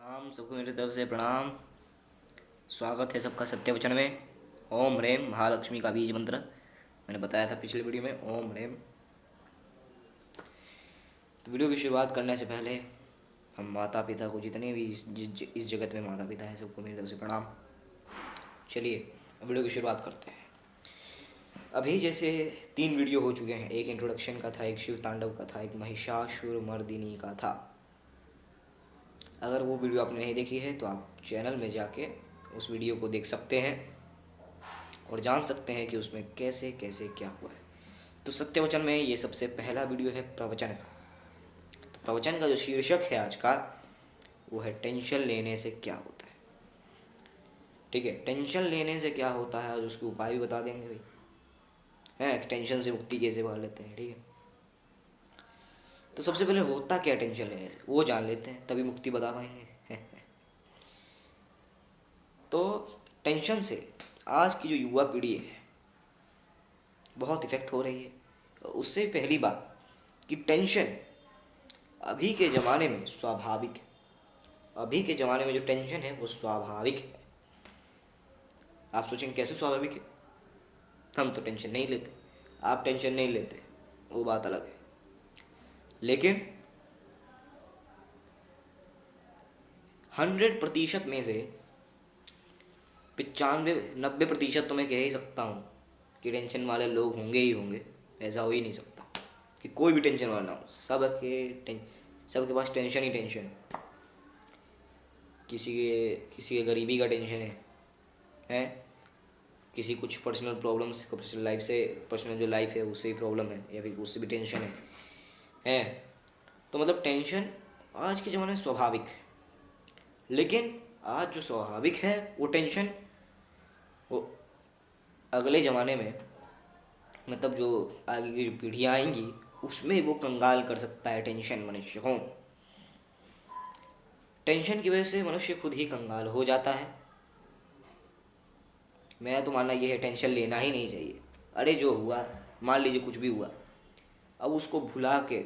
प्रणाम सबको मेरी तरफ से प्रणाम। स्वागत है सबका सत्यवचन में। ओम रेम महालक्ष्मी का बीज मंत्र मैंने बताया था पिछले वीडियो में। ओम रेम। तो वीडियो की शुरुआत करने से पहले हम माता पिता को, जितने भी इस जगत में माता पिता हैं, सबको मेरी तरफ से प्रणाम। चलिए वीडियो की शुरुआत करते हैं। अभी जैसे 3 वीडियो हो चुके हैं। एक इंट्रोडक्शन का था, एक शिव तांडव का था, एक महिषासुर मर्दिनी का था। अगर वो वीडियो आपने नहीं देखी है तो आप चैनल में जाके उस वीडियो को देख सकते हैं और जान सकते हैं कि उसमें कैसे कैसे क्या हुआ है। तो सत्यवचन में ये सबसे पहला वीडियो है प्रवचन का। तो प्रवचन का जो शीर्षक है आज का, वो है टेंशन लेने से क्या होता है। ठीक है, टेंशन लेने से क्या होता है और उसके उपाय भी बता देंगे भाई, है टेंशन से मुक्ति कैसे पा लेते हैं। ठीक है, तो सबसे पहले होता क्या टेंशन लेने से वो जान लेते हैं, तभी मुक्ति बता पाएंगे। तो टेंशन से आज की जो युवा पीढ़ी है बहुत इफ़ेक्ट हो रही है। उससे पहली बात कि टेंशन अभी के ज़माने में स्वाभाविक है। अभी के ज़माने में जो टेंशन है वो स्वाभाविक है। आप सोचेंगे कैसे स्वाभाविक है, हम तो टेंशन नहीं लेते, आप टेंशन नहीं लेते, वो बात अलग है। लेकिन 100% में से 95-90% तो मैं कह ही सकता हूँ कि टेंशन वाले लोग होंगे ही होंगे। ऐसा हो ही नहीं सकता कि कोई भी टेंशन वाला ना हो। सबके पास टेंशन ही टेंशन है। किसी के गरीबी का टेंशन है, किसी कुछ पर्सनल प्रॉब्लम्स, पर्सनल लाइफ से, पर्सनल जो लाइफ है उससे ही प्रॉब्लम है या फिर उससे भी टेंशन है। तो मतलब टेंशन आज के ज़माने में स्वाभाविक है। लेकिन आज जो स्वाभाविक है वो टेंशन, वो अगले ज़माने में, मतलब जो आगे की जो पीढ़ियाँ आएंगी उसमें वो कंगाल कर सकता है टेंशन मनुष्य को। टेंशन की वजह से मनुष्य खुद ही कंगाल हो जाता है। मेरा तो मानना ये है टेंशन लेना ही नहीं चाहिए। अरे जो हुआ, मान लीजिए कुछ भी हुआ, अब उसको भुला के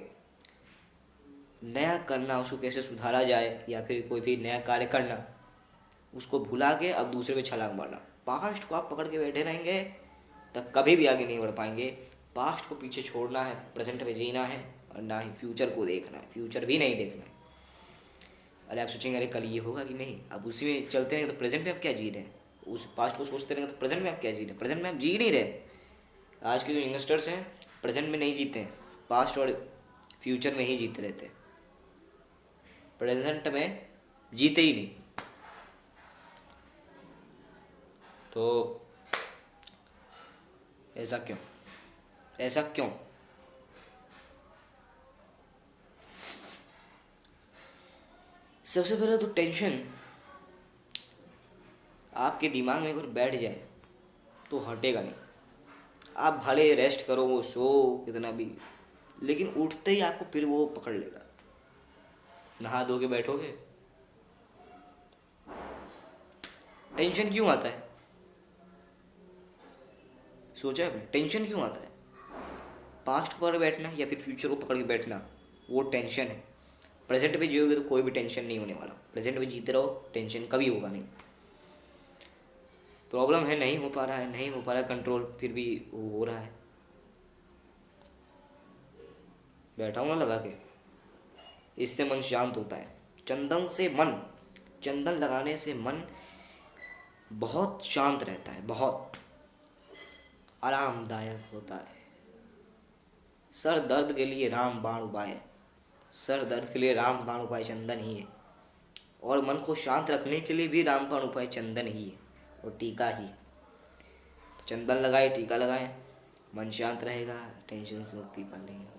नया करना, उसको कैसे सुधारा जाए या फिर कोई भी नया कार्य करना, उसको भुला के अब दूसरे पे छलांग मारना। पास्ट को आप पकड़ के बैठे रहेंगे तब कभी भी आगे नहीं बढ़ पाएंगे। पास्ट को पीछे छोड़ना है, प्रेजेंट में जीना है और ना ही फ्यूचर को देखना है। फ्यूचर भी नहीं देखना है। अरे आप सोचेंगे अरे कल ये होगा कि नहीं, अब उसी में चलते रहेंगे तो प्रेजेंट में आप क्या जी रहे हैं। उस पास्ट को सोचते रहेंगे तो प्रेजेंट में आप क्या जी रहे हैं। प्रेजेंट में आप जी नहीं रहे। आज के जो यंगस्टर्स हैं प्रेजेंट में नहीं जीते हैं, पास्ट और फ्यूचर में ही जीते रहते हैं। प्रेजेंट में जीते ही नहीं। तो ऐसा क्यों, ऐसा क्यों? सबसे पहले तो टेंशन आपके दिमाग में अगर बैठ जाए तो हटेगा नहीं। आप भले रेस्ट करो, वो सो कितना भी, लेकिन उठते ही आपको फिर वो पकड़ लेगा। नहा धो के बैठोगे। टेंशन क्यों आता है, सोचा है आपने टेंशन क्यों आता है? पास्ट को पकड़ बैठना या फिर फ्यूचर को पकड़ के बैठना, वो टेंशन है। प्रेजेंट में जियोगे तो कोई भी टेंशन नहीं होने वाला। प्रेजेंट में जीते रहो, टेंशन कभी होगा नहीं। प्रॉब्लम है, नहीं हो पा रहा है, नहीं हो पा रहा है कंट्रोल, फिर भी वो हो रहा है। बैठा हूँ ना लगा के, इससे मन शांत होता है। चंदन लगाने से मन बहुत शांत रहता है, बहुत आरामदायक होता है। सर दर्द के लिए राम बाण उपाय, सर दर्द के लिए राम बाण उपाय चंदन ही है। और मन को शांत रखने के लिए भी रामबाण उपाय चंदन ही है और टीका ही। तो चंदन लगाए, टीका लगाए, मन शांत रहेगा, टेंशन से मुक्ति पा लेंगे।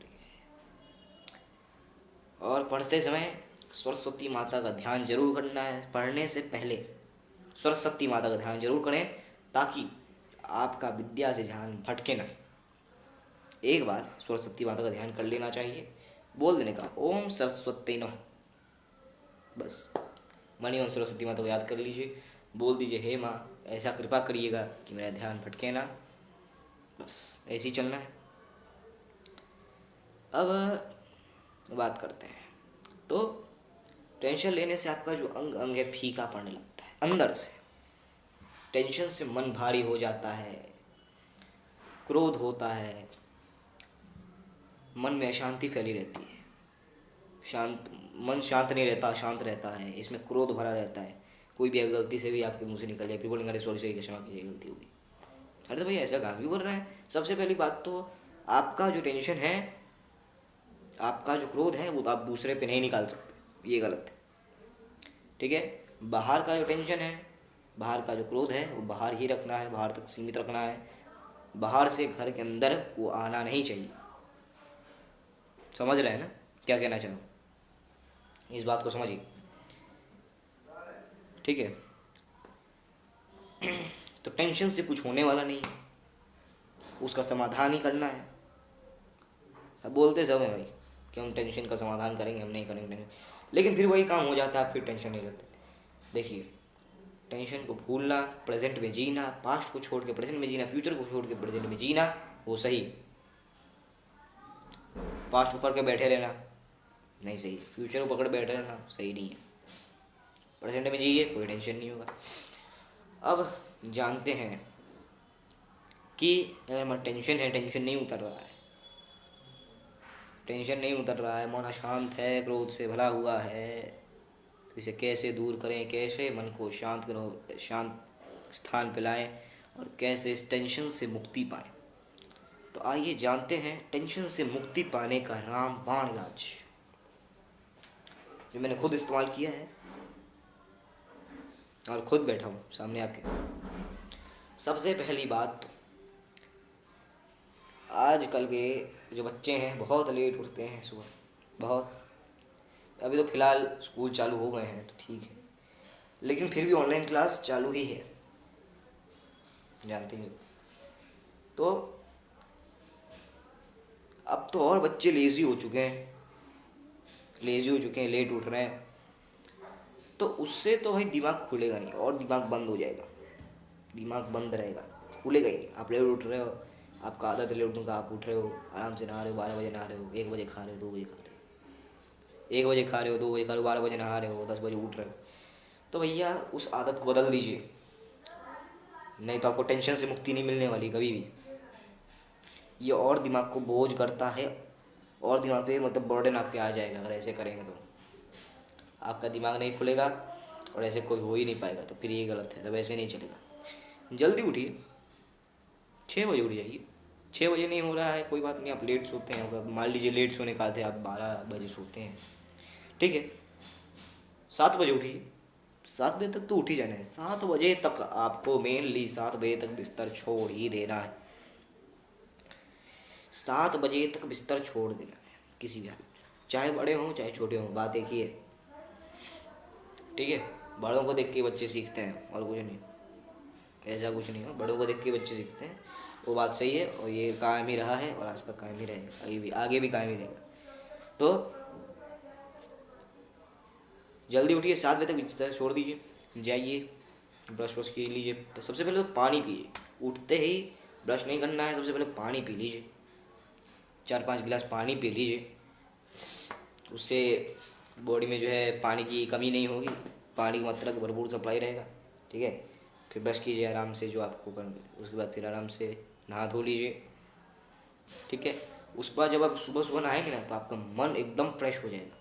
और पढ़ते समय सरस्वती माता का ध्यान जरूर करना है। पढ़ने से पहले सरस्वती माता का ध्यान जरूर करें ताकि आपका विद्या से ध्यान भटके ना। एक बार सरस्वती माता का ध्यान कर लेना चाहिए, बोल देने का ओम सरस्वती नमः, बस मन ही मन सरस्वती माता को याद कर लीजिए, बोल दीजिए हे माँ ऐसा कृपा करिएगा कि मेरा ध्यान भटके ना। बस ऐसे ही चलना है। अब बात करते हैं। तो टेंशन लेने से आपका जो अंग अंग है फीका पड़ने लगता है अंदर से। टेंशन से मन भारी हो जाता है, क्रोध होता है, मन में अशांति फैली रहती है, शांत मन शांत नहीं रहता, शांत रहता है, इसमें क्रोध भरा रहता है। कोई भी अगर गलती से भी आपके मुंह से निकल जाए फिर बोलेंगे अरे सॉरी सॉरी क्षमा कीजिए गलती होगी। अरे तो भैया ऐसा काम क्यों कर रहे हैं? सबसे पहली बात तो आपका जो टेंशन है, आपका जो क्रोध है वो तो आप दूसरे पे नहीं निकाल सकते, ये गलत है। ठीक है, बाहर का जो टेंशन है, बाहर का जो क्रोध है वो बाहर ही रखना है, बाहर तक सीमित रखना है। बाहर से घर के अंदर वो आना नहीं चाहिए। समझ रहे हैं ना क्या कहना चाहूँ? इस बात को समझिए। ठीक है, तो टेंशन से कुछ होने वाला नहीं है, उसका समाधान ही करना है। अब बोलते सब हैं भाई कि हम टेंशन का समाधान करेंगे, हम नहीं करेंगे, लेकिन फिर वही काम हो जाता है, फिर टेंशन नहीं रहती। देखिए, टेंशन को भूलना, प्रेजेंट में जीना, पास्ट को छोड़ के प्रेजेंट में जीना, फ्यूचर को छोड़ के प्रेजेंट में जीना, वो सही। पास्ट को पकड़ के बैठे रहना नहीं सही, फ्यूचर को पकड़ बैठे रहना सही नहीं है। प्रेजेंट में जिए, कोई टेंशन नहीं होगा। अब जानते हैं कि अगर मन टेंशन है, टेंशन नहीं उतर रहा है, टेंशन नहीं उतर रहा है, मन अशांत है, क्रोध से भरा हुआ है, तो इसे कैसे दूर करें, कैसे मन को शांत करो, शांत स्थान पे लाएं और कैसे इस टेंशन से मुक्ति पाएं। तो आइए जानते हैं टेंशन से मुक्ति पाने का रामबाण इलाज, जो मैंने खुद इस्तेमाल किया है और खुद बैठा हूँ सामने आपके। सबसे पहली बात तो आजकल के जो बच्चे हैं बहुत लेट उठते हैं सुबह, बहुत। अभी तो फ़िलहाल स्कूल चालू हो गए हैं तो ठीक है, लेकिन फिर भी ऑनलाइन क्लास चालू ही है, जानते हैं। तो अब तो और बच्चे लेज़ी हो चुके हैं, लेट उठ रहे हैं, तो उससे तो भाई दिमाग खुलेगा नहीं और दिमाग बंद हो जाएगा, दिमाग बंद रहेगा, खुलेगा ही नहीं। आप लेट उठ रहे हो, आपका आदत है लेट उठने का, आप उठ रहे हो आराम से, नहा रहे हो, 12 बजे नहा रहे हो, 1 बजे खा रहे हो, 2 बजे खा रहे हो, 1 बजे खा रहे हो, 2 बजे खा रहे हो, 12 बजे नहा रहे हो, 10 बजे उठ रहे हो, तो भैया उस आदत को बदल दीजिए, नहीं तो आपको टेंशन से मुक्ति नहीं मिलने वाली कभी भी। ये और दिमाग को बोझ करता है, और दिमाग पे मतलब बर्डन आपके आ जाएगा अगर ऐसे करेंगे तो। आपका दिमाग नहीं खुलेगा और ऐसे कोई हो ही नहीं पाएगा, तो फिर ये गलत है, तो वैसे नहीं चलेगा। जल्दी उठिए, 6 बजे उठ जाइए। 6 बजे नहीं हो रहा है कोई बात नहीं, आप लेट सोते हैं, अगर मान लीजिए लेट सोने का थे, आप 12 बजे सोते हैं, ठीक है, 7 बजे उठिए। 7 बजे तक तो उठ ही जाना है, 7 बजे तक आपको मेनली 7 बजे तक बिस्तर छोड़ ही देना है, 7 बजे तक बिस्तर छोड़ देना है किसी भी हालत में, चाहे बड़े हों चाहे छोटे हों, बात एक ही है। ठीक है, बड़ों को देख के बच्चे सीखते हैं और कुछ नहीं, ऐसा कुछ नहीं हो, बड़ों को देख के बच्चे सीखते हैं, वो बात सही है, और ये कायम ही रहा है और आज तक कायम ही रहेगा, आगे भी कायम ही रहेगा। तो जल्दी उठिए, 7 बजे तक बिस्तर छोड़ दीजिए, जाइए ब्रश वश की लीजिए। सबसे पहले तो पानी पिए, उठते ही ब्रश नहीं करना है, सबसे पहले पानी पी लीजिए, 4-5 गिलास पानी पी लीजिए, उससे बॉडी में जो है पानी की कमी नहीं होगी, पानी की मात्रा का भरपूर सप्लाई रहेगा। ठीक है, फिर ब्रश कीजिए आराम से जो आपको करना, उसके बाद फिर आराम से नहा धो लीजिए। ठीक है, उसके बाद जब आप सुबह सुबह नहाएंगे ना तो आपका मन एकदम फ्रेश हो जाएगा।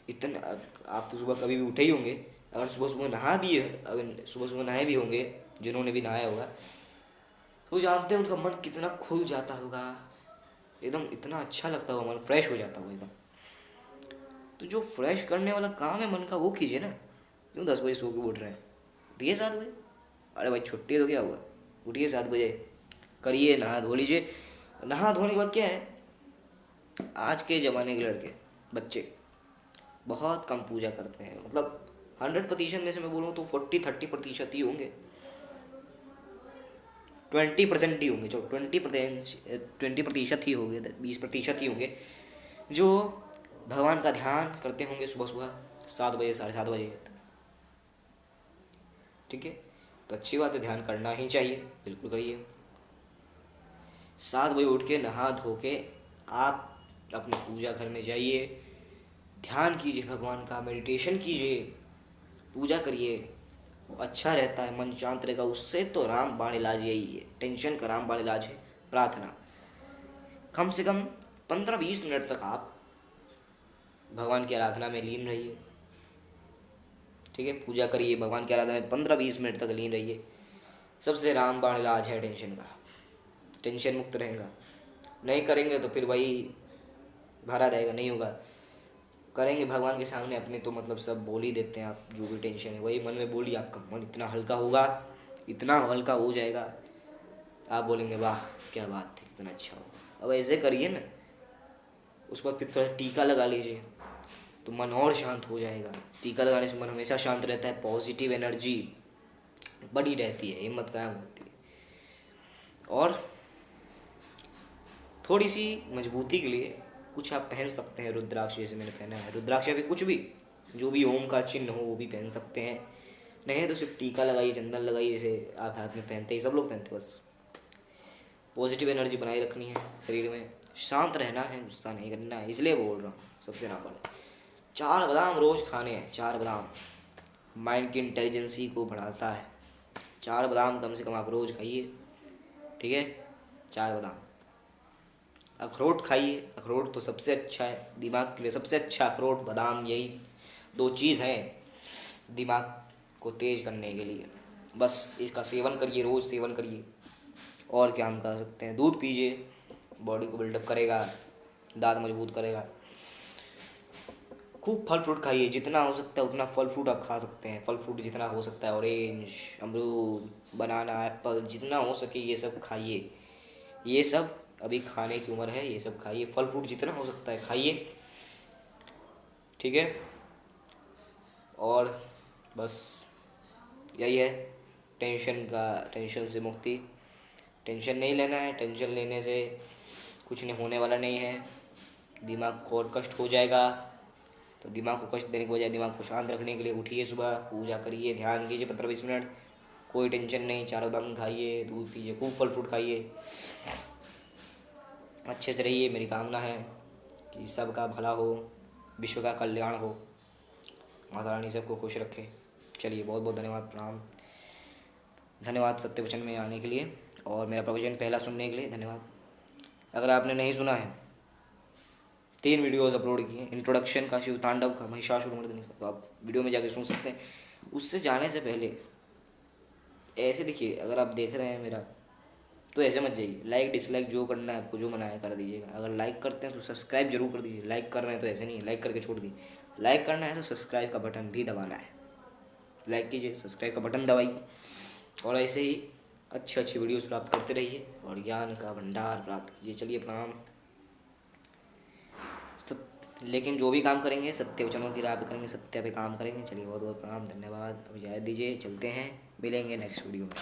इतने आप तो सुबह कभी भी उठे ही होंगे, अगर सुबह सुबह नहा भी है, अगर सुबह सुबह नहाए भी होंगे जिन्होंने भी नहाया होगा, तो जानते हैं उनका मन कितना खुल जाता होगा, एकदम इतना अच्छा लगता होगा, मन फ्रेश हो जाता होगा एकदम। तो जो फ्रेश करने वाला काम है मन का वो कीजिए ना, क्यों 10 बजे सो के उठ रहे हैं? उठिए 7 बजे, अरे भाई छुट्टी है तो क्या हुआ, उठिए 7 बजे, करिए, नहा धो लीजिए। नहा धोने के बाद क्या है, आज के ज़माने के लड़के बच्चे बहुत कम पूजा करते हैं, मतलब 100% में से मैं बोलूँ तो 40-30% ही होंगे, 20% ही होंगे, जो 20% ही होंगे, 20% ही होंगे जो भगवान का ध्यान करते होंगे सुबह सुबह 7 बजे, 7:30 बजे। ठीक है, तो अच्छी बात है, ध्यान करना ही चाहिए, बिल्कुल करिए। 7 बजे उठ के नहा धो के आप अपने पूजा घर में जाइए, ध्यान कीजिए भगवान का, मेडिटेशन कीजिए, पूजा करिए, वो अच्छा रहता है, मन शांत रहेगा। उससे तो रामबाण इलाज यही है, टेंशन का रामबाण इलाज है प्रार्थना। कम से कम 15-20 मिनट तक आप भगवान की आराधना में लीन रहिए, ठीक है। पूजा करिए, भगवान की आराधना में 15-20 मिनट तक लीन रहिए। सबसे रामबाण इलाज है टेंशन का, टेंशन मुक्त रहेगा। नहीं करेंगे तो फिर वही भरा रहेगा, नहीं होगा। करेंगे भगवान के सामने अपने तो मतलब सब बोल ही देते हैं आप, जो भी टेंशन है वही मन में बोलिए, आपका मन इतना हल्का होगा, इतना हल्का हो जाएगा, आप बोलेंगे वाह क्या बात थी, इतना अच्छा होगा। अब ऐसे करिए ना, उसके बाद फिर थोड़ा टीका लगा लीजिए तो मन और शांत हो जाएगा। टीका लगाने से मन हमेशा शांत रहता है, पॉजिटिव एनर्जी बनी रहती है, हिम्मत कायम होती है। और थोड़ी सी मजबूती के लिए कुछ आप पहन सकते हैं, रुद्राक्ष जैसे मैंने पहना है, रुद्राक्ष या फिर कुछ भी जो भी ओम का चिन्ह हो वो भी पहन सकते हैं। नहीं तो सिर्फ टीका लगाइए, चंदन लगाइए, जैसे आप हाथ में पहनते हैं, सब लोग पहनते हैं। बस पॉजिटिव एनर्जी बनाए रखनी है शरीर में, शांत रहना है, गुस्सा नहीं करना है, इसलिए बोल रहा हूँ। सबसे ना पड़े 4 बादाम रोज खाने हैं, 4 बादाम माइंड की इंटेलिजेंसी को बढ़ाता है। 4 बादाम कम से कम आप रोज खाइए, ठीक है। 4 बादाम। अखरोट खाइए, अखरोट तो सबसे अच्छा है दिमाग के लिए, सबसे अच्छा अखरोट बादाम, यही 2 चीज़ हैं दिमाग को तेज करने के लिए। बस इसका सेवन करिए, रोज़ सेवन करिए। और क्या हम कर सकते हैं, दूध पीजिए, बॉडी को बिल्डअप करेगा, दांत मजबूत करेगा। खूब फल फ्रूट खाइए, जितना हो सकता है उतना फल फ्रूट आप खा सकते हैं। फल फ्रूट जितना हो सकता है, ऑरेंज, अमरूद, बनाना, एप्पल, जितना हो सके ये सब खाइए। ये सब अभी खाने की उम्र है, ये सब खाइए। फल फ्रूट जितना हो सकता है खाइए, ठीक है। और बस यही है टेंशन से मुक्ति। टेंशन नहीं लेना है, टेंशन लेने से कुछ नहीं होने वाला नहीं है, दिमाग को और कष्ट हो जाएगा। तो दिमाग को कष्ट देने के बजाय दिमाग को शांत रखने के लिए उठिए, सुबह पूजा करिए, ध्यान कीजिए 15-20 मिनट, कोई टेंशन नहीं। 4 बादाम खाइए, दूध पीजिए, खूब फल फ्रूट खाइए, अच्छे से रहिए। मेरी कामना है कि सबका भला हो, विश्व का कल्याण हो, माता रानी सबको खुश रखे। चलिए, बहुत बहुत धन्यवाद, प्रणाम। धन्यवाद सत्य वचन में आने के लिए और मेरा प्रवचन पहला सुनने के लिए धन्यवाद। अगर आपने नहीं सुना है, 3 वीडियोज़ अपलोड किए, इंट्रोडक्शन का, शिव तांडव का, महिषासुरमर्दिनी का, तो आप वीडियो में जाके सुन सकते हैं। उससे जाने से पहले ऐसे देखिए, अगर आप देख रहे हैं मेरा तो ऐसे मत जाइए, लाइक डिसलाइक जो करना है आपको, जो मना है कर दीजिएगा। अगर लाइक करते हैं तो सब्सक्राइब जरूर कर दीजिए, लाइक कर रहे हैं तो ऐसे नहीं लाइक करके छोड़ दीजिए। लाइक करना है तो सब्सक्राइब का बटन भी दबाना है, लाइक कीजिए, सब्सक्राइब का बटन दबाइए, और ऐसे ही अच्छी अच्छी वीडियोस प्राप्त करते रहिए और ज्ञान का भंडार प्राप्त कीजिए। चलिए, प्रणाम। लेकिन जो भी काम करेंगे सत्य वचनों की राह पे करेंगे, सत्य पे काम करेंगे। चलिए, बहुत बहुत प्रणाम, धन्यवाद। अब इजाज़त दीजिए, चलते हैं, मिलेंगे नेक्स्ट वीडियो में।